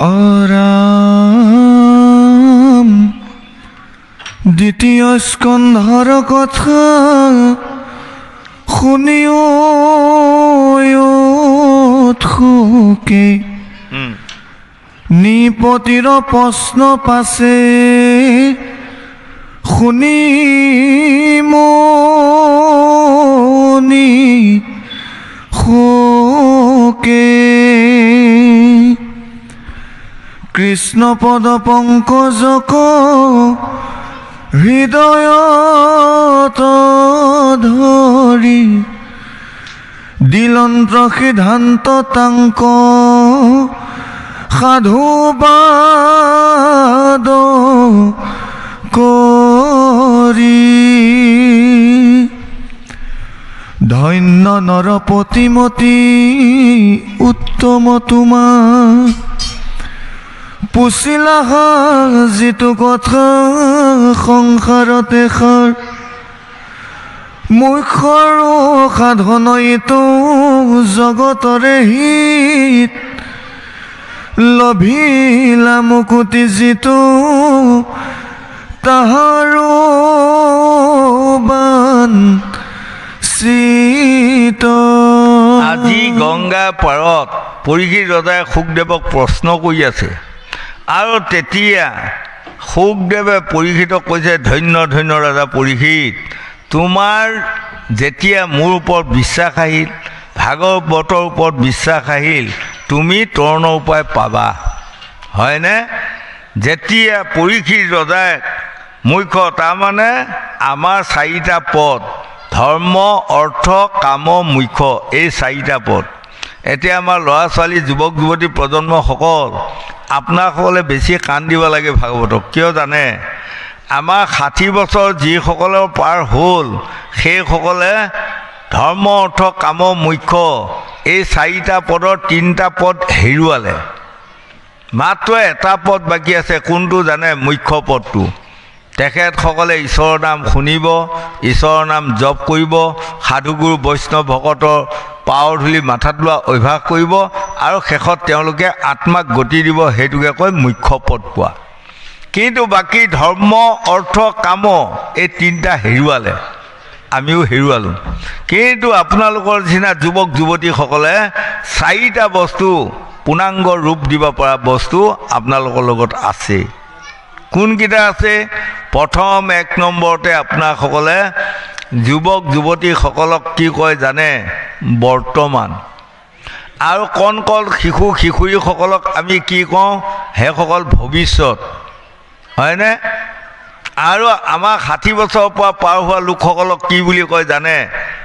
অৰাম দ্বিতীয় স্কন্ধৰ কথা শুনিও শোকে নিপতিৰ প্ৰশ্ন পাছে শুনি মনি শোকে কৃষ্ণ পদ পংকজক হৃদয়ত ধৰি দিলন্ত্ৰ সিদ্ধান্ত তাংক সাধুবাদ কৰি ধন্য নৰপতিমতী উত্তম তোমাৰ পুছিলা যিটো কথা সংসাৰতে সাৰ মুখ্যৰ সাধন ইটো জগতৰে হিত লভিলা মুকুতি যিটো তাহাৰো বান চিত। আজি গংগা পাৰত পৰীক্ষিত ৰজাই শুকদেৱক প্ৰশ্ন কৰি আছে আৰু তেতিয়া শুকদেৱে পৰীক্ষিতক কৈছে ধন্য ধন্য ৰজা পৰীক্ষিত তোমাৰ যেতিয়া মোৰ ওপৰত বিশ্বাস আহিল ভাগৱতৰ ওপৰত বিশ্বাস আহিল তুমি তৰণৰ উপায় পাবা হয়নে। যেতিয়া পৰীক্ষিত ৰজাই মুখ্য তাৰমানে আমাৰ চাৰিটা পদ ধৰ্ম অৰ্থ কাম মুখ্য এই চাৰিটা পদ। এতিয়া আমাৰ ল'ৰা ছোৱালী যুৱক যুৱতী প্ৰজন্মসকল আপোনাসকলে বেছি কাণ দিব লাগে ভাগৱতক কিয় জানে আমাৰ 60 বছৰ যিসকলৰ পাৰ হ'ল সেইসকলে ধৰ্ম অৰ্থ কাম মুখ্য এই চাৰিটা পদৰ 3টা পদ হেৰুৱালে মাত্ৰ এটা পদ বাকী আছে কোনটো জানে মুখ্য পদটো তেখেতসকলে ঈশ্বৰৰ নাম শুনিব ঈশ্বৰৰ নাম জপ কৰিব সাধুগুৰু বৈষ্ণৱ ভকতৰ পাৱৰ ধূলি মাথাত লোৱা অভ্যাস কৰিব আৰু শেষত তেওঁলোকে আত্মাক গতি দিব সেইটোকে কয় মুখ্য পদ পোৱা। কিন্তু বাকী ধৰ্ম অৰ্থ কাম এই 3টা হেৰুৱালে আমিও হেৰুৱালোঁ। কিন্তু আপোনালোকৰ নিচিনা যুৱক যুৱতীসকলে 4টা বস্তু পূৰ্ণাংগ ৰূপ দিব পৰা বস্তু আপোনালোকৰ লগত আছে। কোনকেইটা আছে প্ৰথম 1 নম্বৰতে আপোনাসকলে যুৱক যুৱতীসকলক কি কয় জানে বৰ্তমান আৰু কণ শিশু শিশুৰীসকলক আমি কি কওঁ সেইসকল ভৱিষ্যত হয়নে। আৰু আমাৰ 60 বছৰৰ পৰা পাৰ হোৱা লোকসকলক কি বুলি কয় জানে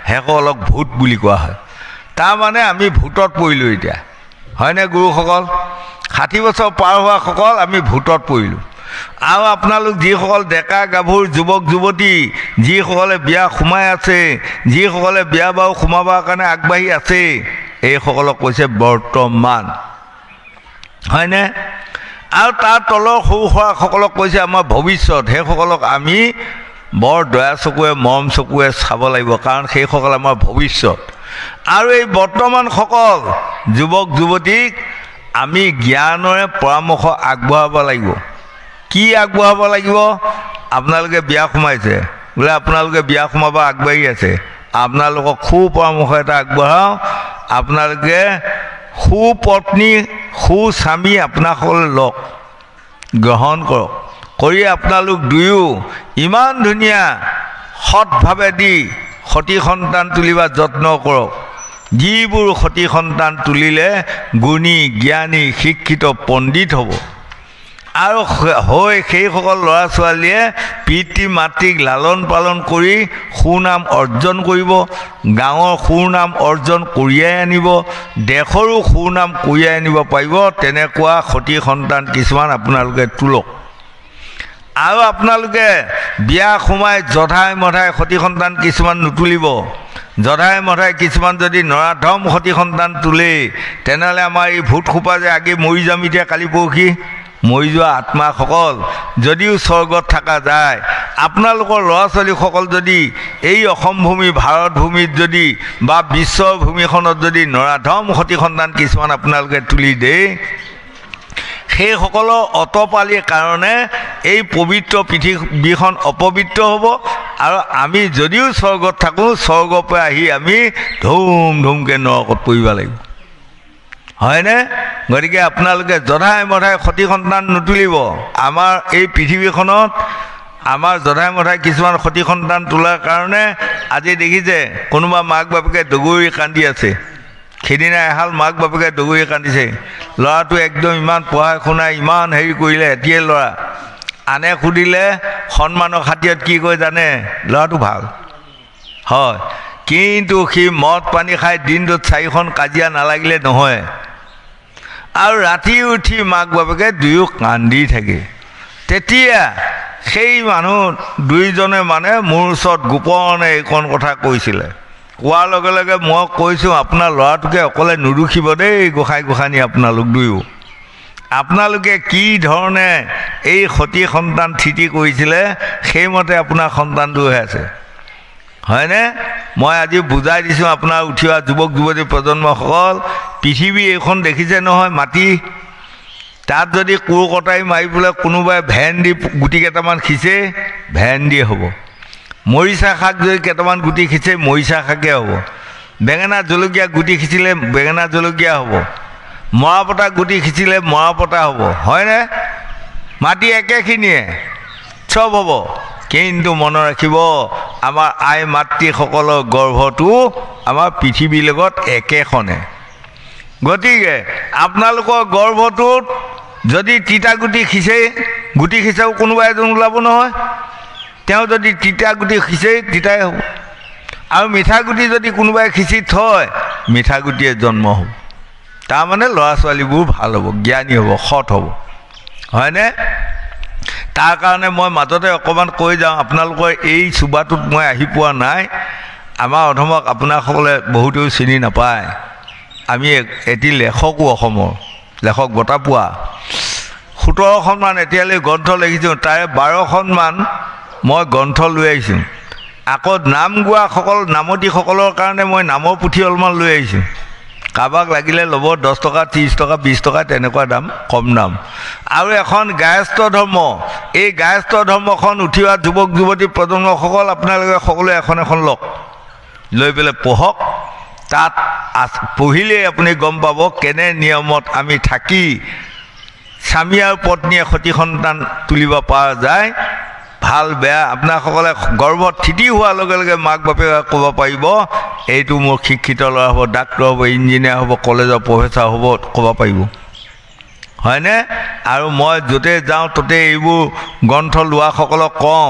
সেইসকলক ভূত বুলি কোৱা হয়। তাৰমানে আমি ভূতত পৰিলোঁ এতিয়া হয়নে গুৰুসকল 60 বছৰ পাৰ হোৱাসকল আমি ভূতত পৰিলোঁ। আৰু আপোনালোক যিসকল ডেকা গাভৰু যুৱক যুৱতী যিসকলে বিয়া সোমাই আছে যিসকলে বিয়া বাৰু সোমাবৰ কাৰণে আগবাঢ়ি আছে এইসকলক কৈছে বৰ্তমান হয়নে। আৰু তাৰ তলৰ সৰু সুৰাসকলক কৈছে আমাৰ ভৱিষ্যত সেইসকলক আমি বৰ দয়া চকুৱে মৰম চকুৱে চাব লাগিব কাৰণ সেইসকল আমাৰ ভৱিষ্যত। আৰু এই বৰ্তমানসকল যুৱক যুৱতীক আমি জ্ঞানৰে পৰামৰ্শ আগবঢ়াব লাগিব। কি আগবঢ়াব লাগিব আপোনালোকে বিয়া সোমাইছে বোলে আপোনালোকে বিয়া সোমাব আগবাঢ়ি আছে আপোনালোকক সুপৰামৰ্শ এটা আগবঢ়াওঁ আপোনালোকে সুপত্নী সুস্বামী আপোনাসকলে লওক গ্ৰহণ কৰক কৰি আপোনালোক দুয়ো ইমান ধুনীয়া সৎভাৱে দি সতী সন্তান তুলিবা যত্ন কৰক যিবোৰ সতী সন্তান তুলিলে গুণী জ্ঞানী শিক্ষিত পণ্ডিত হ'ব আৰু হৈ সেইসকল ল'ৰা ছোৱালীয়ে পিতৃ মাতৃক লালন পালন কৰি সুনাম অৰ্জন কৰিব গাঁৱৰ সুনাম অৰ্জন কঢ়িয়াই আনিব দেশৰো সুনাম কঢ়িয়াই আনিব পাৰিব তেনেকুৱা সতী সন্তান কিছুমান আপোনালোকে তোলক। আৰু আপোনালোকে বিয়া সোমাই জধাই মধাই সতী সন্তান কিছুমান নুতুলিব জধাই মধাই কিছুমান যদি নৰাধম সতী সন্তান তোলে তেনেহ'লে আমাৰ এই ভূতসোপা যে আগে মৰি যাম এতিয়া কালি পৰহি মৰি যোৱা আত্মাসকল যদিও স্বৰ্গত থকা যায় আপোনালোকৰ ল'ৰা ছোৱালীসকল যদি এই অসম ভূমি ভাৰত ভূমিত যদি বা বিশ্বৰ ভূমিখনত যদি নৰাধম সতী সন্তান কিছুমান আপোনালোকে তুলি দিয়ে সেইসকলৰ অতপালিৰ কাৰণে এই পবিত্ৰ পৃথিৱীখন অপবিত্ৰ হ'ব আৰু আমি যদিও স্বৰ্গত থাকোঁ স্বৰ্গৰ পৰা আহি আমি ধুম ধুমকৈ নৰকত পৰিব লাগিব হয়নে গতিকে আপোনালোকে জধাই মধাই সতি সন্তান নুতুলিব আমাৰ এই পৃথিৱীখনত আমাৰ জধাই মধাই কিছুমান সতি সন্তান তোলাৰ কাৰণে আজি দেখিছে কোনোবা মাক বাপেকে দগৰি কান্দি আছে সেইদিনা এহাল মাক বাপেকে দগৰি কান্দিছে ল'ৰাটো একদম ইমান পঢ়াই শুনাই ইমান হেৰি কৰিলে এতিয়াই ল'ৰা আনে সুধিলে সন্মানৰ খাতিৰত কি কয় জানে ল'ৰাটো ভাল হয় কিন্তু সি মদ পানী খাই দিনটোত 4খন কাজিয়া নালাগিলে নহয় আৰু ৰাতি উঠি মাক বাপেকে দুয়ো কান্দি থাকে তেতিয়া সেই মানুহ দুইজনে মানে মোৰ ওচৰত গোপনে এইখন কথা কৈছিলে কোৱাৰ লগে লগে মই কৈছোঁ আপোনাৰ ল'ৰাটোকে অকলে নুৰুখিব দেই গোসাঁই গোসাঁনী আপোনালোক দুয়ো আপোনালোকে কি ধৰণে এই সতি সন্তান থিতি কৰিছিলে সেইমতে আপোনাৰ সন্তানটো হৈ আছে হয়নে মই আজি বুজাই দিছোঁ আপোনাৰ উঠি অহা যুৱক যুৱতী প্ৰজন্মসকল পৃথিৱী এইখন দেখিছে নহয় মাটি তাত যদি কোৰ কটাৰী মাৰি পেলাই কোনোবাই ভেন দি গুটি কেইটামান খিচে ভেন দি হ'ব মৰিচা শাক যদি কেইটামান গুটি খিচে মৰিচা শাকে হ'ব বেঙেনা জলকীয়া গুটি খিচিলে বেঙেনা জলকীয়া হ'ব মৰাপতা গুটি খিচিলে মৰাপতা হ'ব হয়নে মাটি একেখিনিয়ে চব হ'ব কিন্তু মনত ৰাখিব আমাৰ আই মাতৃসকলৰ গৰ্ভটো আমাৰ পৃথিৱীৰ লগত একেখনে গতিকে আপোনালোকৰ গৰ্ভটোত যদি তিতা গুটি খিচে গুটি খিচাও কোনোবা এজন ওলাব নহয় তেওঁ যদি তিতা গুটি খিচে তিতাই হ'ব আৰু মিঠা গুটি যদি কোনোবাই খিচি থয় মিঠা গুটিয়ে জন্ম হ'ব তাৰমানে ল'ৰা ছোৱালীবোৰ ভাল হ'ব জ্ঞানী হ'ব সৎ হ'ব হয়নে তাৰ কাৰণে মই মাজতে অকণমান কৈ যাওঁ আপোনালোকৰ এই চুবাটোত মই আহি পোৱা নাই আমাৰ অধমক আপোনাসকলে বহুতেও চিনি নাপায় আমি এটি লেখকো অসমৰ লেখক বঁটা পোৱা 17খনমান এতিয়ালৈ গ্ৰন্থ লিখিছোঁ তাৰে 12খনমান মই গ্ৰন্থ লৈ আহিছোঁ আকৌ নাম গোৱাসকল নামতীসকলৰ কাৰণে মই নামৰ পুথি অলপমান লৈ আহিছোঁ কাৰোবাক লাগিলে ল'ব 10 টকা 30 টকা 20 টকা তেনেকুৱা দাম কম দাম আৰু এখন গায়স্থ ধৰ্ম এই গায়স্থ ধৰ্মখন উঠি অহা যুৱক যুৱতী প্ৰজন্মসকল আপোনালোকে সকলোৱে এখন এখন লওক লৈ পেলাই পঢ়ক তাত পঢ়িলেই আপুনি গম পাব কেনে নিয়মত আমি থাকি স্বামী আৰু পত্নীয়ে সতি সন্তান তুলিব পৰা যায় ভাল বেয়া আপোনাসকলে গৰ্ভত থিতি হোৱাৰ লগে লগে মাক বাপেকে ক'ব পাৰিব এইটো মোৰ শিক্ষিত ল'ৰা হ'ব ডাক্তৰ হ'ব ইঞ্জিনিয়াৰ হ'ব কলেজৰ প্ৰফেচাৰ হ'ব ক'ব পাৰিব হয়নে আৰু মই য'তে যাওঁ ত'তে এইবোৰ গ্ৰন্থ লোৱাসকলক কওঁ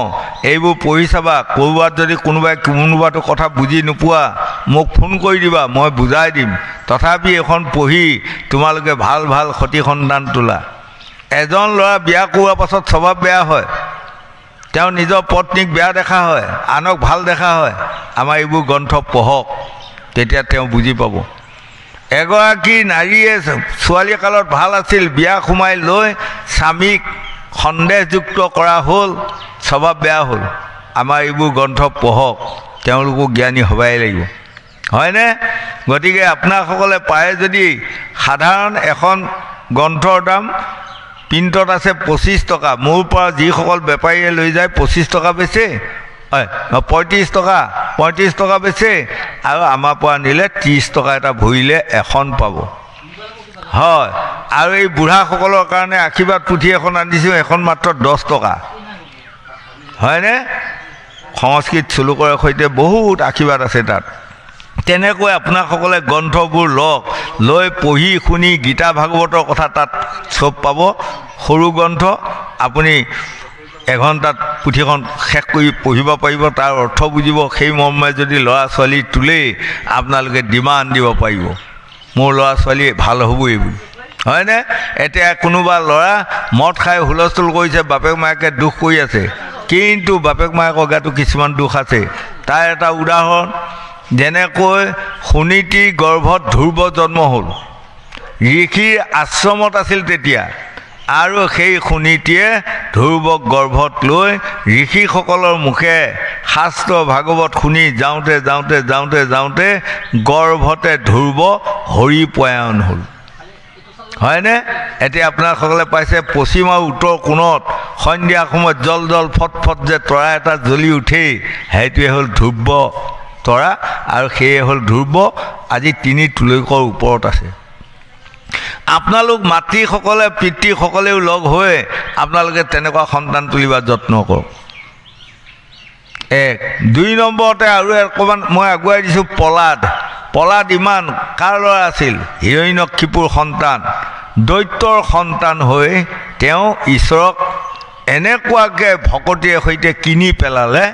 এইবোৰ পঢ়ি চাবা ক'ৰবাত যদি কোনোবাই কোনোবাটো কথা বুজি নোপোৱা মোক ফোন কৰি দিবা মই বুজাই দিম তথাপি এখন পঢ়ি তোমালোকে ভাল ভাল সতি সন্তান তোলা এজন ল'ৰা বিয়া কৰোৱাৰ পাছত স্বভাৱ বেয়া হয় তেওঁ নিজৰ পত্নীক বেয়া দেখা হয় আনক ভাল দেখা হয় আমাৰ এইবোৰ গ্ৰন্থ পঢ়ক তেতিয়া তেওঁ বুজি পাব এগৰাকী নাৰীয়ে ছোৱালী কালত ভাল আছিল বিয়া সোমাই লৈ স্বামীক সন্দেহযুক্ত কৰা হ'ল স্বভাৱ বেয়া হ'ল আমাৰ এইবোৰ গ্ৰন্থ পঢ়ক তেওঁলোকো জ্ঞানী হ'বাই লাগিব হয়নে গতিকে আপোনাসকলে পাৰে যদি সাধাৰণ এখন গ্ৰন্থৰ দাম প্ৰিণ্টত আছে 25 টকা মোৰ পৰা যিসকল বেপাৰীয়ে লৈ যায় 25 টকা বেচে হয় 35 টকা বেচে আৰু আমাৰ পৰা নিলে 30 টকা এটা ভৰিলে এখন পাব হয় আৰু এই বুঢ়াসকলৰ কাৰণে আশীৰ্বাদ পুথি এখন আনিছোঁ এখন মাত্ৰ 10 টকা হয়নে সংস্কৃত শ্লোকৰ সৈতে বহুত আশীৰ্বাদ আছে তাত তেনেকৈ আপোনাসকলে গ্ৰন্থবোৰ লওক লৈ পঢ়ি শুনি গীতা ভাগৱতৰ কথা তাত চব পাব সৰু গ্ৰন্থ আপুনি এঘণ্টাত পুথিখন শেষ কৰি পঢ়িব পাৰিব তাৰ অৰ্থ বুজিব সেই মৰ্মে যদি ল'ৰা ছোৱালী তোলেই আপোনালোকে ডিমাণ্ড দিব পাৰিব মোৰ ল'ৰা ছোৱালী ভাল হ'বই বুলি হয়নে এতিয়া কোনোবা ল'ৰা মদ খাই হুলস্থুল কৰিছে বাপেক মাকে দুখ কৰি আছে কিন্তু বাপেক মাকৰ গাতো কিছুমান দুখ আছে তাৰ এটা উদাহৰণ যেনেকৈ সুনীতি গৰ্ভত ধ্ৰুৱ জন্ম হ'ল ঋষিৰ আশ্ৰমত আছিল তেতিয়া আৰু সেই সুনীতিয়ে ধ্ৰুৱক গৰ্ভত লৈ ঋষিসকলৰ মুখে শাস্ত্ৰ ভাগৱত শুনি যাওঁতে যাওঁতে যাওঁতে যাওঁতে গৰ্ভতে ধ্ৰুৱ হৰিপয়ায়ন হ'ল হয়নে এতিয়া আপোনালোকসকলে পাইছে পশ্চিম আৰু উত্তৰ কোণত সন্ধিয়া সময়ত জল জল ফটফট যে তৰা এটা জ্বলি উঠেই, সেইটোৱে হ'ল ধ্ৰুৱ তৰা, আৰু সেয়ে হ'ল ধ্ৰুৱ। আজি 3 তুলসীৰ ওপৰত আছে। আপোনালোক মাতৃসকলে পিতৃসকলেও লগ হৈ আপোনালোকে তেনেকুৱা সন্তান তুলিবা যত্ন কৰক। 1 2 নম্বৰতে আৰু অকণমান মই আগুৱাই দিছোঁ। পলাদ ইমান কাৰ ল'ৰা আছিল? হিৰণ্যকশিপুৰ সন্তান, দৈত্যৰ সন্তান হৈ তেওঁ ঈশ্বৰক এনেকুৱাকৈ ভকতিৰ সৈতে কিনি পেলালে,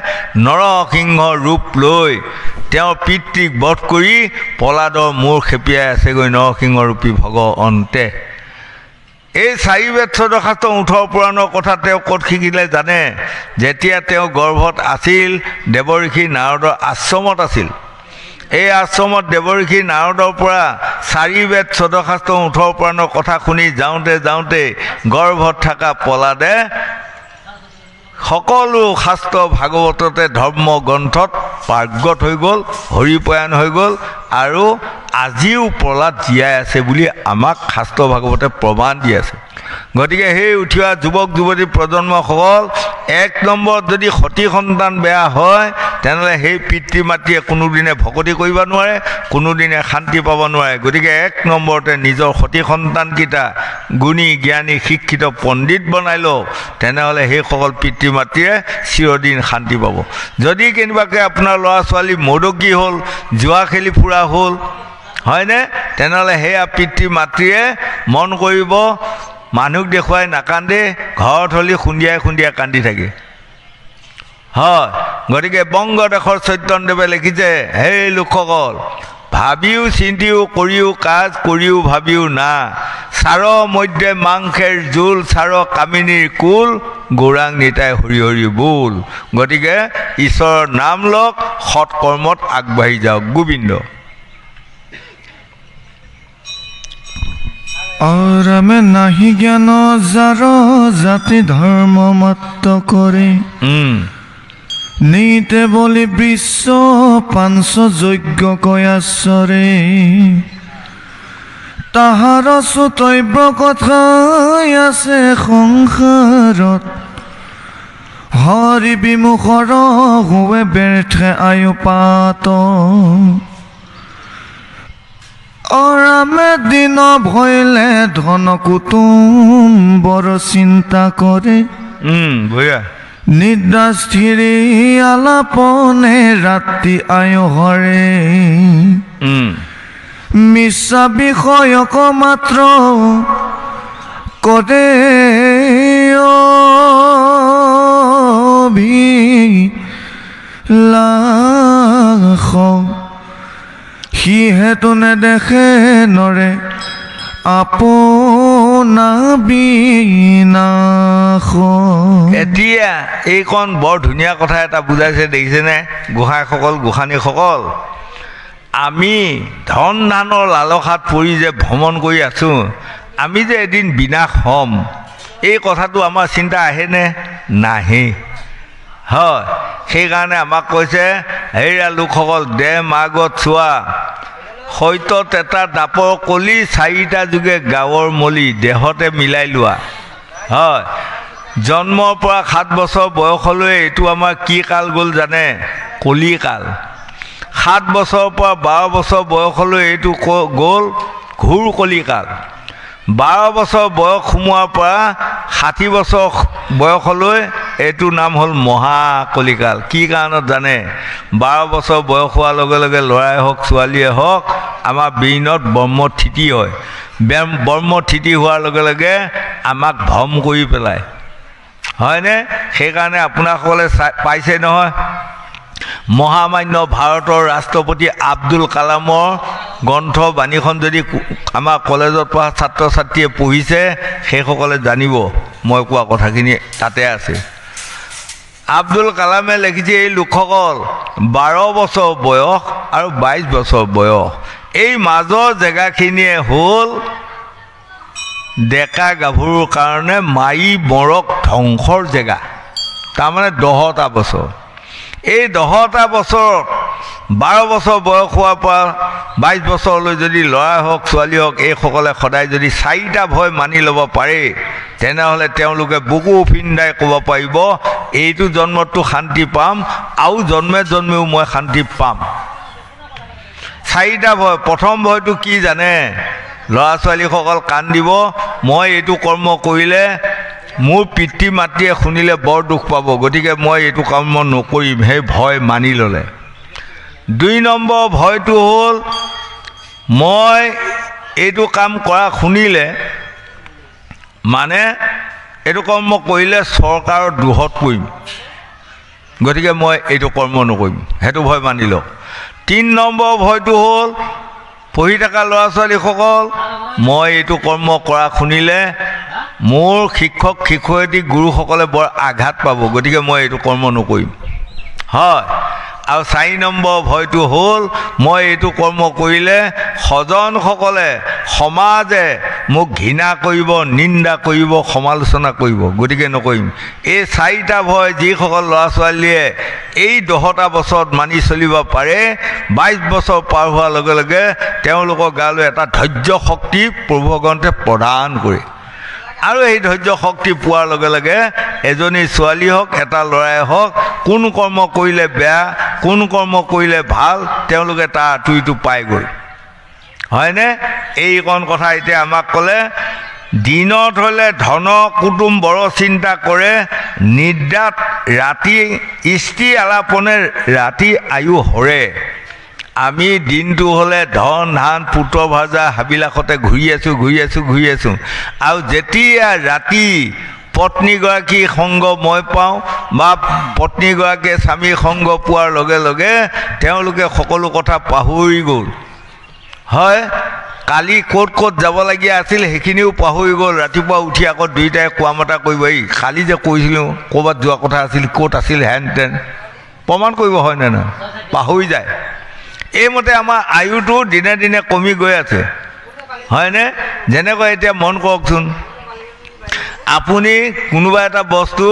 নৰসিংহ ৰূপ লৈ তেওঁৰ পিতৃক বধ কৰি পলাদৰ মূৰ খেপিয়াই আছেগৈ নৰসিংহৰূপী ভগৱন্তে। এই 4 বেদ 14 শাস্ত্ৰ 18 পুৰাণৰ কথা তেওঁ ক'ত শিকিলে জানে? যেতিয়া তেওঁ গৰ্ভত আছিল, দেৱঋষি নাৰদৰ আশ্ৰমত আছিল। এই আশ্ৰমত দেৱঋষি নাৰদৰ পৰা 4 বেদ 14 শাস্ত্ৰ 18 পুৰাণৰ কথা শুনি যাওঁতে গৰ্ভত থকা পলাদে সকলো শাস্ত্ৰ ভাগৱততে ধৰ্ম গ্ৰন্থত পাৰ্গত হৈ গ'ল, হৰিপয়ান হৈ গ'ল, আৰু আজিও পলাদ জীয়াই আছে বুলি আমাক শাস্ত্ৰ ভাগৱতে প্ৰমাণ দি আছে। গতিকে সেই উঠি অহা যুৱক যুৱতী প্ৰজন্মসকল, 1 নম্বৰত যদি সতী সন্তান বেয়া হয়, তেনেহ'লে সেই পিতৃ মাতৃয়ে কোনোদিনে ভকতি কৰিব নোৱাৰে, কোনোদিনে শান্তি পাব নোৱাৰে। গতিকে 1 নম্বৰতে নিজৰ সতী সন্তানকেইটা গুণী জ্ঞানী শিক্ষিত পণ্ডিত বনাই লওক, তেনেহ'লে সেইসকল পিতৃ মাতৃয়ে চিৰদিন শান্তি পাব। যদি কেনেবাকৈ আপোনাৰ ল'ৰা ছোৱালী মদকি হ'ল, জুৱা খেলি ফুৰা হ'ল, হয়নে? তেনেহ'লে সেয়া পিতৃ মাতৃয়ে মন কৰিব, মানুহক দেখুৱাই নাকান্দে, ঘৰত হ'লে খুন্দিয়াই কান্দি থাকে। হয়, গতিকে বংগদেশৰ চৈতন্যদেৱে লিখিছে, সেই লোকসকল ভাবিও চিন্তিও কৰিও কাজ কৰিও ভাবিও না, চাৰ মধ্যে মাংসেৰ জোল, চাৰ কামিনীৰ কুল, গৌৰাং নিতাই হৰি হৰি বোল। গতিকে ঈশ্বৰৰ নাম লওক, সৎকৰ্মত আগবাঢ়ি যাওক। গোবিন্দ। অৰামে নাহি জ্ঞান যাৰ জাতি ধৰ্ম মাত্ৰ কৰে, নীতে বলি বিশ্ব পাঞ্চ যজ্ঞ কয়াশ্বৰে, তাহাৰ চুতব্য কথাই আছে সংসাৰত, হৰি বিমুখৰ হোৱে ব্যৰ্থে আয়ু পাত, অৰামে দিন ভয়লে ধন কুটুম বৰ চিন্তা কৰে, নিদ্ৰা স্থিৰি আলাপনে ৰাতি আয়ু হৰে, মিছা বিষয়ক মাত্ৰ কৰে অভিলাষ, সিহেতু নেদেখে নৰে আপোনা বিনাশ। এতিয়া এইকণ বৰ ধুনীয়া কথা এটা বুজাইছে, দেখিছেনে গোসাঁইসকল গোসাঁনীসকল? আমি ধন ধানৰ লালসাত পৰি যে ভ্ৰমণ কৰি আছোঁ, আমি যে এদিন বিনাশ হ'ম, এই কথাটো আমাৰ চিন্তা আহেনে? নাহে। হয়, সেইকাৰণে আমাক কৈছে, হেৰা লোকসকল দেহ মাগত চোৱা, সত্যত এটা দাপৰ কলি, 4টা যুগে গাঁৱৰ মলি, দেহতে মিলাই লোৱা। হয়, জন্মৰ পৰা 7 বছৰ বয়সলৈ এইটো আমাৰ কি কাল গ'ল জানে? কলি কাল। 7 বছৰৰ পৰা 12 বছৰ বয়সলৈ এইটো গ'ল ঘূৰ কলিকাল। 12 বছৰ বয়স সোমোৱাৰ পৰা 60 বছৰ বয়সলৈ এইটো নাম হ'ল মহাকলিকাল। কি কাৰণত জানে? 12 বছৰ বয়স হোৱাৰ লগে লগে ল'ৰাই হওক ছোৱালীয়ে হওক আমাৰ ব্ৰেইনত ব্ৰহ্মথিতি হয়। ব্ৰহ্মথিতি হোৱাৰ লগে লগে আমাক ভ্ৰম কৰি পেলায়, হয়নে? সেইকাৰণে আপোনাসকলে পাইছে নহয়, মহামান্য ভাৰতৰ ৰাষ্ট্ৰপতি আব্দুল কালামৰ গ্ৰন্থ বাণীখন যদি আমাৰ কলেজত পঢ়া ছাত্ৰ ছাত্ৰীয়ে পঢ়িছে সেইসকলে জানিব মই কোৱা কথাখিনি তাতে আছে। আব্দুল কালামে লিখিছে, এই লোকসকল 12 বছৰ বয়স আৰু 22 বছৰ বয়স, এই মাজৰ জেগাখিনিয়ে হ'ল ডেকা গাভৰুৰ কাৰণে মাই মৰক ধ্বংসৰ জেগা। তাৰমানে 10টা বছৰ। এই 10টা বছৰত 12 বছৰ বয়স হোৱাৰ পৰা 22 বছৰলৈ যদি ল'ৰা হওক ছোৱালী হওক এইসকলে সদায় যদি 4টা ভয় মানি ল'ব পাৰে তেনেহ'লে তেওঁলোকে বুকু ফিন্দাই ক'ব পাৰিব এইটো জন্মতো শান্তি পাম আৰু জন্মে জন্মেও মই শান্তি পাম 4টা ভয় প্ৰথম ভয়টো কি জানে ল'ৰা ছোৱালীসকল কাণ দিব মই এইটো কৰ্ম কৰিলে মোৰ পিতৃ মাতৃয়ে শুনিলে বৰ দুখ পাব গতিকে মই এইটো কৰ্ম নকৰিম সেই ভয় মানি ল'লে 2 নম্বৰ ভয়টো হ'ল মই এইটো কাম কৰা শুনিলে মানে এইটো কৰ্ম কৰিলে চৰকাৰৰ দুখত পৰিম গতিকে মই এইটো কৰ্ম নকৰিম সেইটো ভয় মানি লওক 3 নম্বৰ ভয়টো হ'ল পঢ়ি থকা ল'ৰা ছোৱালীসকল মই এইটো কৰ্ম কৰা শুনিলে মোৰ শিক্ষক শিক্ষয়িত্ৰী গুৰুসকলে বৰ আঘাত পাব গতিকে মই এইটো কৰ্ম নকৰিম হয় আৰু 4 নম্বৰ ভয়টো হ'ল মই এইটো কৰ্ম কৰিলে সজনসকলে সমাজে মোক ঘৃণা কৰিব নিন্দা কৰিব সমালোচনা কৰিব গতিকে নকৰিম এই 4টা ভয় যিসকল ল'ৰা ছোৱালীয়ে এই 10টা বছৰত মানি চলিব পাৰে 22 বছৰ পাৰ হোৱাৰ লগে লগে তেওঁলোকৰ গালৈ এটা ধৈৰ্য শক্তি প্ৰভু ভগৱন্তে প্ৰদান কৰে আৰু এই ধৈৰ্য শক্তি পোৱাৰ লগে লগে এজনী ছোৱালী হওক এটা ল'ৰাই হওক কোন কৰ্ম কৰিলে বেয়া কোন কৰ্ম কৰিলে ভাল তেওঁলোকে তাৰ আঁতৰিটো পাই গ'ল হয়নে এইকণ কথা এতিয়া আমাক ক'লে দিনত হ'লে ধন কুটুম বৰ চিন্তা কৰে নিদ্ৰাত ৰাতি ইস্ত্ৰী আলাপনে ৰাতি আয়ু হৰে আমি দিনটো হ'লে ধন ধান পুত্ৰ ভাজা হাবিলাকতে ঘূৰি আছোঁ আৰু যেতিয়া ৰাতি পত্নীগৰাকী সংগ মই পাওঁ বা পত্নীগৰাকীয়ে স্বামীৰ সংগ পোৱাৰ লগে লগে তেওঁলোকে সকলো কথা পাহৰি গ'ল হয় কালি ক'ত যাবলগীয়া আছিল সেইখিনিও পাহৰি গ'ল ৰাতিপুৱা উঠি আকৌ দুইটাই কোৱা মতা কৰিব এই কালি যে কৈছিলোঁ ক'ৰবাত যোৱা কথা আছিল ক'ত আছিল হেন তেন প্ৰমাণ কৰিব হয়নে নহয় পাহৰি যায় এইমতে আমাৰ আয়ুটো দিনে দিনে কমি গৈ আছে হয়নে যেনেকৈ এতিয়া মন কৰকচোন আপুনি কোনোবা এটা বস্তু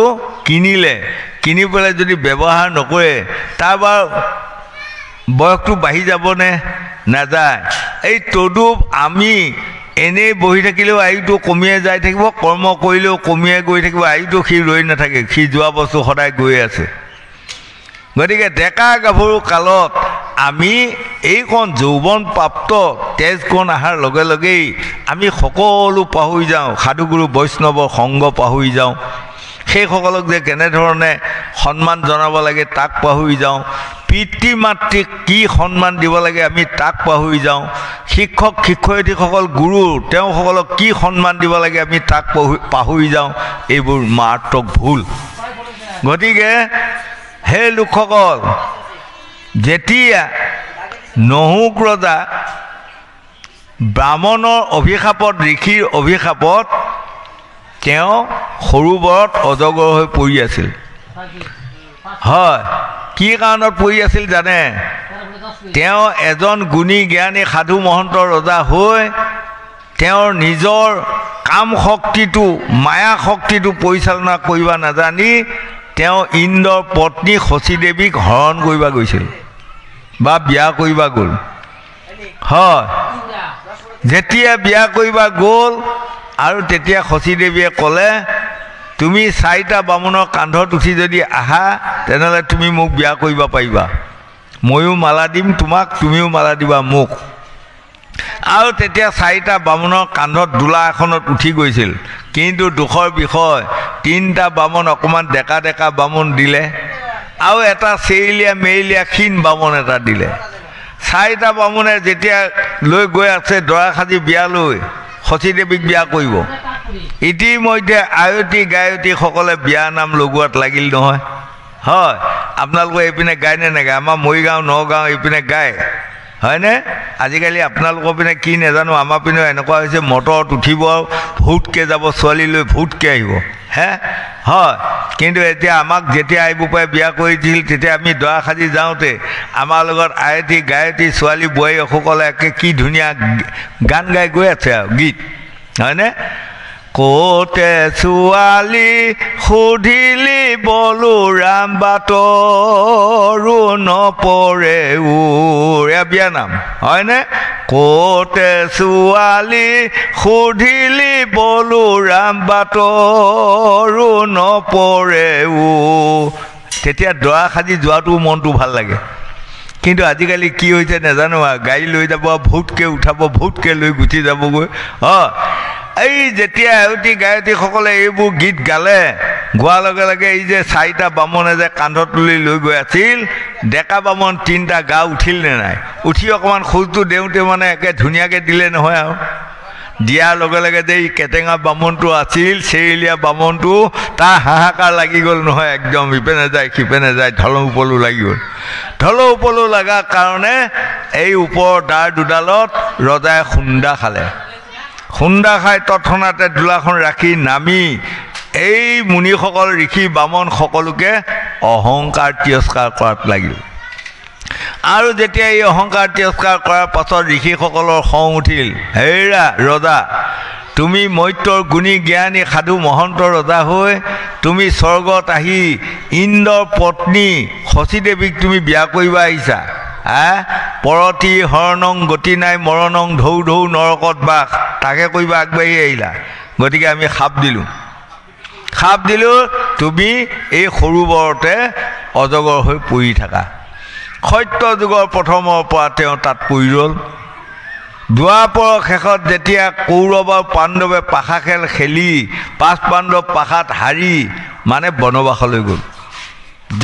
কিনিলে কিনি পেলাই যদি ব্যৱহাৰ নকৰে তাৰ বয়সটো বাঢ়ি যাবনে নাযায় এই তদুপ আমি এনেই বহি থাকিলেও আয়ুটো কমিয়ে যাই থাকিব কৰ্ম কৰিলেও কমিয়ে গৈ থাকিব আয়ুটো সি ৰৈ নাথাকে সি যোৱা বস্তু সদায় গৈ আছে গতিকে ডেকা গাভৰু কালত আমি এইকণ যৌৱন প্ৰাপ্ত তেজকণ অহাৰ লগে লগেই আমি সকলো পাহৰি যাওঁ সাধুগুৰু বৈষ্ণৱৰ সংগ পাহৰি যাওঁ সেইসকলক যে কেনেধৰণে সন্মান জনাব লাগে তাক পাহৰি যাওঁ পিতৃ মাতৃক কি সন্মান দিব লাগে আমি তাক পাহৰি যাওঁ শিক্ষক শিক্ষয়িত্ৰীসকল গুৰু তেওঁসকলক কি সন্মান দিব লাগে আমি তাক পাহৰি যাওঁ এইবোৰ মাৰাত্মক ভুল গতিকে সেই লোকসকল যেতিয়া নহুক ৰজা ব্ৰাহ্মণৰ অভিশাপত ঋষিৰ অভিশাপত তেওঁ সৰোবৰত অজগৰ হৈ পৰি আছিল হয় কি কাৰণত পৰি আছিল জানে তেওঁ এজন গুণী জ্ঞানী সাধু মহন্ত ৰজা হৈ তেওঁৰ নিজৰ কাম শক্তিটো মায়া শক্তিটো পৰিচালনা কৰিব নাজানি তেওঁ ইন্দ্ৰৰ পত্নী শচী দেৱীক হৰণ কৰিব গৈছিল বা বিয়া কৰিব গ'ল হয় যেতিয়া বিয়া কৰিব গ'ল আৰু তেতিয়া শচী দেৱীয়ে ক'লে তুমি 4টা বামুণৰ কান্ধত উঠি যদি আহা তেনেহ'লে তুমি মোক বিয়া কৰিব পাৰিবা ময়ো মালা দিম তোমাক তুমিও মালা দিবা মোক আৰু তেতিয়া 4টা বামুণৰ কান্ধত দোলা এখনত উঠি গৈছিল কিন্তু দুখৰ বিষয় 3টা বামুণ অকণমান ডেকা ডেকা বামুণ দিলে আৰু এটা চেইলীয়া মেইলীয়া ক্ষীণ বামুণ এটা দিলে 4টা বামুণে যেতিয়া লৈ গৈ আছে দৰা সাজি বিয়ালৈ শচী দেৱীক বিয়া কৰিব ইতিমধ্যে আয়তী গায়তীসকলে বিয়া নাম লগোৱাত লাগিল নহয় হয় আপোনালোকে এইপিনে গায় নে নাগায় আমাৰ মৰিগাঁও নগাঁও এইপিনে গায় হয়নে আজিকালি আপোনালোকৰ পিনে কি নাজানো আমাৰ পিনেও এনেকুৱা হৈছে মটৰত উঠিব ভূতকৈ যাব ছোৱালী লৈ ভূতকৈ আহিব হে হয় কিন্তু এতিয়া আমাক যেতিয়া আইবোপাই বিয়া কৰি দিছিল তেতিয়া আমি দৰা সাজি যাওঁতে আমাৰ লগত আয়তী গায়তী ছোৱালী বোৱাৰীসকলে একে কি ধুনীয়া গান গাই গৈ আছে আৰু গীত হয়নে কোতে ছোৱালী সুধিলি বলোৰাম বাটৰো নপৰে এয়া বিয়া নাম হয়নে কোতে ছোৱালী সুধিলি বলোৰাম বাটৰো নপৰে তেতিয়া দৰা সাজি যোৱাটো মনটো ভাল লাগে কিন্তু আজিকালি কি হৈছে নাজানো গাড়ী লৈ যাব ভূতকৈ উঠাব ভূতকৈ লৈ গুচি যাবগৈ এই যেতিয়া আয়তী গায়তীসকলে এইবোৰ গীত গালে গোৱাৰ লগে লগে এই যে 4টা বামনে যে কান্ধত তুলি লৈ গৈ আছিল ডেকা বামন 3টা গা উঠিল নে নাই উঠি অকণমান খোজটো দেওঁতে মানে একে ধুনীয়াকৈ দিলে নহয় আৰু দিয়াৰ লগে লগে যে এই কেটেঙা বামনটো আছিল চেৰিলীয়া বামনটো তাৰ হাহাকাৰ লাগি গ'ল নহয় একদম ইপেনে যায় সিপেনে যায় ঢলো উপলো লাগি গ'ল ঢলো উপলো লগাৰ কাৰণে এই ওপৰৰ দাৰ দুডালত ৰজাই খুন্দা খালে খুন্দা খাই তৎক্ষণাতে দোলাখন ৰাখি নামি এই মুনিসকল ঋষি বামন সকলোকে অহংকাৰ তিৰস্কাৰ কৰাত লাগিল আৰু যেতিয়া এই অহংকাৰ তিৰস্কাৰ কৰাৰ পাছত ঋষিসকলৰ খং উঠিল হেৰা ৰজা তুমি মৈত্ৰৰ গুণী জ্ঞানী সাধু মহন্ত ৰজা হৈ তুমি স্বৰ্গত আহি ইন্দ্ৰৰ পত্নী শচী দেৱীক তুমি বিয়া কৰিব আহিছা পৰতি হৰণং গতি নাই মৰণং ঢৌ ঢৌ নৰকত বাস তাকে কৰিব আগবাঢ়ি আহিলা গতিকে আমি সাপ দিলোঁ তুমি এই সৰু বৰতে অজগৰ হৈ পৰি থাকা সত্য যুগৰ প্ৰথমৰ পৰা তেওঁ তাত পৰি ৰ'ল দুৱাপৰৰ শেষত যেতিয়া কৌৰৱ আৰু পাণ্ডৱে পাশা খেল খেলি 5 পাণ্ডৱ পাশাত হাৰি মানে বনবাসলৈ গ'ল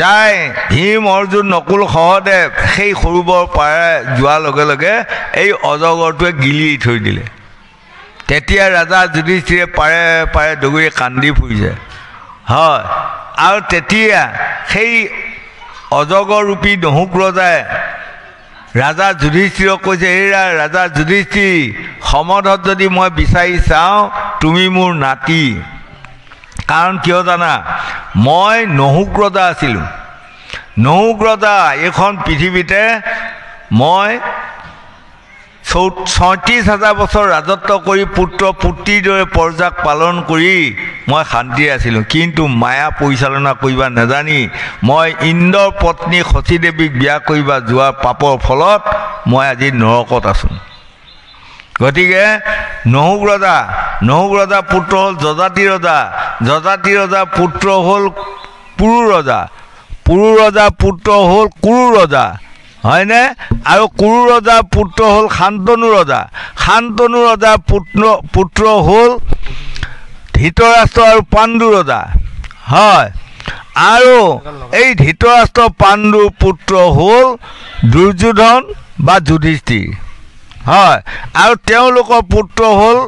যায় ভীম অৰ্জুন নকুল সহদেৱ সেই সৰুবৰ পাৰে যোৱাৰ লগে লগে এই অজগৰটোৱে গিলি থৈ দিলে তেতিয়া ৰাজা যুধিষ্ঠিৰে পাৰে পাৰে দগৰি কান্দি ফুৰিছে হয় আৰু তেতিয়া সেই অজগৰ ৰূপী দহুক ৰজাই ৰাজা যুধিষ্ঠিৰক কৈছে এৰা ৰাজা যুধিষ্ঠিৰ সমধত যদি মই বিচাৰি চাওঁ তুমি মোৰ নাতি কাৰণ কিয় জানা মই নহুক ৰজা আছিলোঁ নহুক ৰজা এইখন পৃথিৱীতে মই ৩৬,০০০ বছৰ ৰাজত্ব কৰি পুত্ৰ পুত্ৰীৰ দৰে পৰ্যাক পালন কৰি মই শান্তি আছিলোঁ কিন্তু মায়া পৰিচালনা কৰিব নাজানি মই ইন্দ্ৰৰ পত্নী শচী দেৱীক বিয়া কৰিব যোৱাৰ পাপৰ ফলত মই আজি নৰকত আছোঁ গতিকে নহুক ৰজা পুত্ৰ হ'ল যজাতি ৰজা পুত্ৰ হ'ল পুৰু ৰজা পুত্ৰ হ'ল কুৰু ৰজা হয়নে আৰু কুৰু ৰজাৰ পুত্ৰ হ'ল শান্তনু ৰজাৰ পুত্ৰ হ'ল ধৃতৰাষ্ট্ৰ আৰু পাণ্ডু ৰজা হয় আৰু এই ধৃতৰাষ্ট্ৰ পাণ্ডুৰ পুত্ৰ হ'ল দুৰ্যোধন বা যুধিষ্ঠিৰ হয় আৰু তেওঁলোকৰ পুত্ৰ হ'ল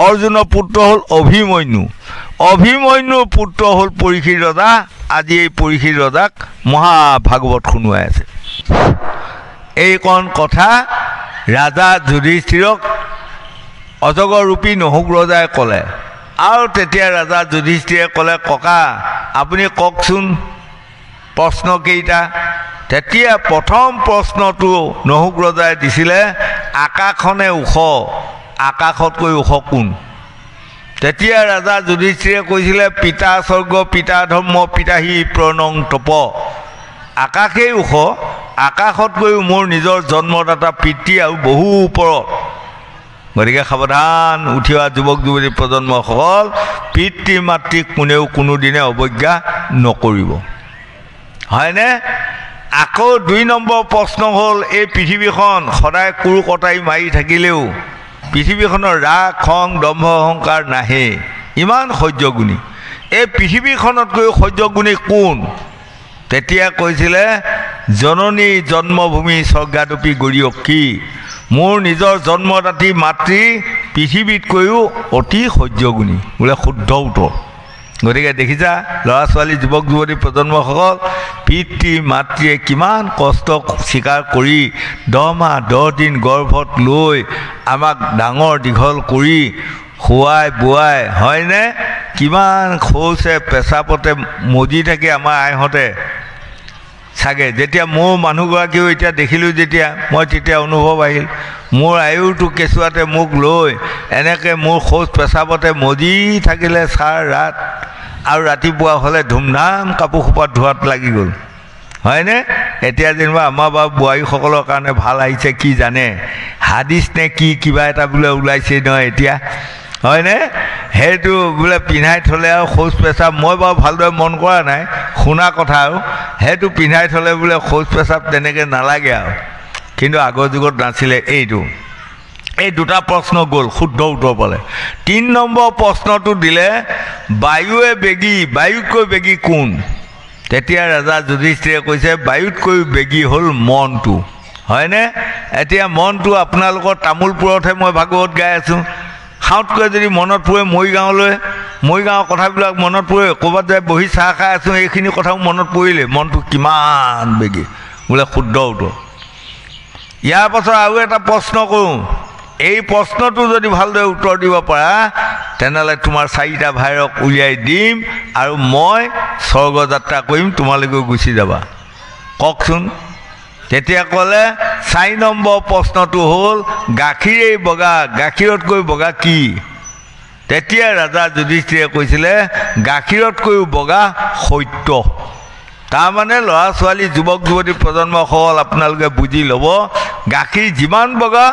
অৰ্জুনৰ পুত্ৰ হ'ল অভিমন্যুৰ পুত্ৰ হ'ল পৰীক্ষিত ৰজা আজি এই পৰীক্ষিত ৰজাক মহাভাগৱত শুনোৱাই আছে এইকণ কথা ৰাজা যুধিষ্ঠিৰক অজগৰ ৰূপী নহুক ৰজাই ক'লে আৰু তেতিয়া ৰাজা যুধিষ্ঠিৰে ক'লে ককা আপুনি কওকচোন প্ৰশ্ন কেইটা তেতিয়া প্ৰথম প্ৰশ্নটো নহুক ৰজাই দিছিলে আকাশনে ওখ আকাশতকৈ ওখ কোন তেতিয়া ৰাজা যুধিষ্ঠিৰে কৈছিলে পিতা স্বৰ্গ পিতা ধৰ্ম পিতাহি প্ৰণং তপ আকাশেই ওখ আকাশতকৈও মোৰ নিজৰ জন্মদাতা পিতৃ আৰু বহু ওপৰত গতিকে সাৱধান উঠি অহা যুৱক যুৱতী প্ৰজন্মসকল পিতৃ মাতৃক কোনেও কোনোদিনে অৱজ্ঞা নকৰিব হয়নে আকৌ 2 নম্বৰ প্ৰশ্ন হ'ল এই পৃথিৱীখন সদায় কোৰ কটাই মাৰি থাকিলেও পৃথিৱীখনৰ ৰাগ খং দম্ভ অহংকাৰ নাহে ইমান সহ্যগুণী এই পৃথিৱীখনতকৈও সহ্যগুণী কোন তেতিয়া কৈছিলে জননী জন্মভূমি স্বৰ্গাদপি গৰিয়সী মোৰ নিজৰ জন্মদাত্ৰী মাতৃ পৃথিৱীতকৈও অতি সহ্যগুণী বোলে শুদ্ধ উত্তৰ গতিকে দেখিছা ল'ৰা ছোৱালী যুৱক যুৱতী প্ৰজন্মসকল পিতৃ মাতৃয়ে কিমান কষ্ট স্বীকাৰ কৰি 10 মাহ 10 দিন গৰ্ভত লৈ আমাক ডাঙৰ দীঘল কৰি খুৱাই বোৱাই হয়নে কিমান শৌচে পেচাবতে মজি থাকে আমাৰ আইহঁতে চাগে যেতিয়া মোৰ মানুহগৰাকীও এতিয়া দেখিলোঁ যেতিয়া মই তেতিয়া অনুভৱ আহিল মোৰ আয়ুৰটো কেঁচুৱাতে মোক লৈ এনেকৈ মোৰ শৌচ পেচাবতে মজি থাকিলে চাৰ ৰাত আৰু ৰাতিপুৱা হ'লে ধুমধাম কাপোৰ খোপাত ধোৱাত লাগি গ'ল হয়নে এতিয়া যেনিবা আমাৰ বাৰু বোৱাৰীসকলৰ কাৰণে ভাল আহিছে কি জানে হাদিছ নে কি কিবা এটা বোলে ওলাইছে নহয় এতিয়া হয়নে সেইটো বোলে পিন্ধাই থ'লে আৰু শৌচ পেচাব মই বাৰু ভালদৰে মন কৰা নাই শুনা কথা আৰু সেইটো পিন্ধাই থ'লে বোলে শৌচ পেচাব তেনেকৈ নালাগে আৰু কিন্তু আগৰ যুগত নাছিলে এইটো এই দুটা প্ৰশ্ন গ'ল শুদ্ধ উত্তৰ পালে 3 নম্বৰ প্ৰশ্নটো দিলে বায়ুৱে বেগী বায়ুতকৈ বেগী কোন তেতিয়া ৰজা যুধিষ্ঠিৰে কৈছে বায়ুতকৈ বেগী হ'ল মনটো হয়নে এতিয়া মনটো আপোনালোকৰ তামোলপুৰতহে মই ভাগৱত গাই আছোঁ খাওঁতকৈ যদি মনত পৰে মৰিগাঁৱৰ কথাবিলাক মনত পৰে ক'ৰবাত যাই বহি চাহ খাই আছোঁ এইখিনি কথাও মনত পৰিলে মনটো কিমান বেগী বোলে শুদ্ধ উত্তৰ ইয়াৰ পাছত আৰু এটা প্ৰশ্ন কৰোঁ এই প্ৰশ্নটো যদি ভালদৰে উত্তৰ দিব পাৰা তেনেহ'লে তোমাৰ 4টা ভাইৰক উলিয়াই দিম আৰু মই স্বৰ্গযাত্ৰা কৰিম তোমালোকেও গুচি যাবা কওকচোন তেতিয়া ক'লে 4 নম্বৰ প্ৰশ্নটো হ'ল গাখীৰেই বগা গাখীৰতকৈ বগা কি তেতিয়া ৰজা যুধিষ্ঠিৰে কৈছিলে গাখীৰতকৈও বগা সত্য তাৰমানে ল'ৰা ছোৱালী যুৱক যুৱতী প্ৰজন্মসকল আপোনালোকে বুজি ল'ব গাখীৰ যিমান বগা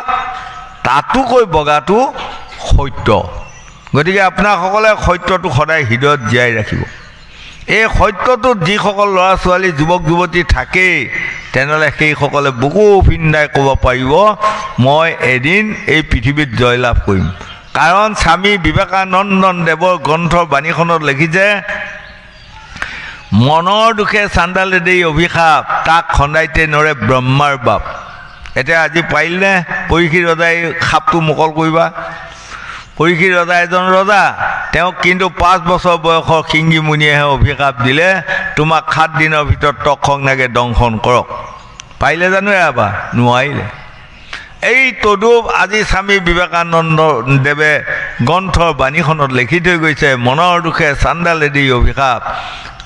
তাতোকৈ বগাটো সত্য গতিকে আপোনাসকলে সত্যটো সদায় হৃদয়ত জীয়াই ৰাখিব এই সত্যটোত যিসকল ল'ৰা ছোৱালী যুৱক যুৱতী থাকেই তেনেহ'লে সেইসকলে বুকু ফিন্দাই ক'ব পাৰিব মই এদিন এই পৃথিৱীত জয়লাভ কৰিম কাৰণ স্বামী বিবেকানন্দ দেৱৰ গ্ৰন্থৰ বাণীখনত লিখিছে মনৰ দুখে চাণ্ডালে দেই অভিশাপ তাক খন্দাইতে নৰে ব্ৰহ্মাৰ বাপ এতিয়া আজি পাৰিলে পৰীক্ষিত ৰজাই সাপটো মুকল কৰিবা পৰীক্ষিত ৰজা এজন ৰজা তেওঁক কিন্তু 5 বছৰ বয়সৰ শিংগী মুনিয়েহে অভিশাপ দিলে তোমাক 7 দিনৰ ভিতৰত তক্ষকনাগে দংশন কৰক পাৰিলে জানো এবাৰ নোৱাৰিলে এই তদুপ আজি স্বামী বিবেকানন্দ দেৱে গ্ৰন্থৰ বাণীখনত লিখি থৈ গৈছে মনৰ দুখে চাণ্ডালে দি অভিশাপ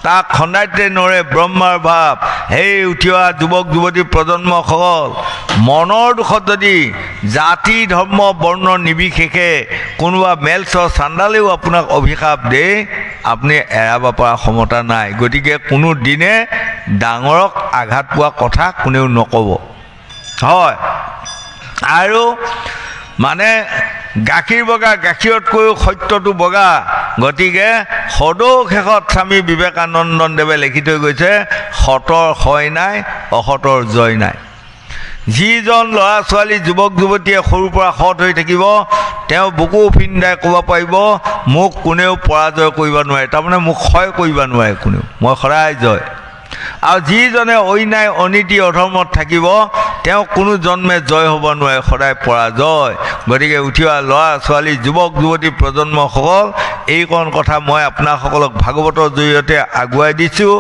তাক খন্দাইতে নৰে ব্ৰহ্মাৰ ভাৱ সেই উঠি অহা যুৱক যুৱতী প্ৰজন্মসকল মনৰ দুখত যদি জাতি ধৰ্ম বৰ্ণ নিৰ্বিশেষে কোনোবা মেলচৰ চাণ্ডালেও আপোনাক অভিশাপ দিয়ে আপুনি এৰাব পৰা ক্ষমতা নাই গতিকে কোনো দিনে ডাঙৰক আঘাত পোৱা কথা কোনেও নক'ব হয় আৰু মানে গাখীৰ বগা গাখীৰতকৈও সত্যটো বগা গতিকে সদৌ শেষত স্বামী বিবেকানন্দ দেৱে লিখি থৈ গৈছে সতৰ হয় নাই অসতৰ জয় নাই যিজন ল'ৰা ছোৱালী যুৱক যুৱতীয়ে সৰুৰ পৰা সৎ হৈ থাকিব তেওঁ বুকু ফিন্দাই ক'ব পাৰিব মোক কোনেও পৰাজয় কৰিব নোৱাৰে তাৰমানে মোক ক্ষয় কৰিব নোৱাৰে কোনেও মই সদায় জয় আৰু যিজনে অন্যায় অনীতি অধৰ্মত থাকিব তেওঁ কোনো জন্মে জয় হ'ব নোৱাৰে সদায় পৰাজয় গতিকে উঠি অহা ল'ৰা ছোৱালী যুৱক যুৱতী প্ৰজন্মসকল এইকণ কথা মই আপোনাসকলক ভাগৱতৰ জৰিয়তে আগুৱাই দিছোঁ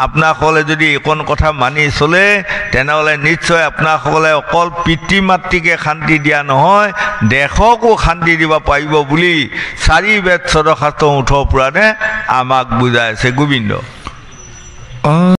আপোনাসকলে যদি এইকণ কথা মানি চলে তেনেহ'লে নিশ্চয় আপোনাসকলে অকল পিতৃ মাতৃকে শান্তি দিয়া নহয় দেশকো শান্তি দিব পাৰিব বুলি 4 বেদ 14 শাস্ত্ৰ 18 পুৰাণে আমাক বুজাই আছে গোবিন্দ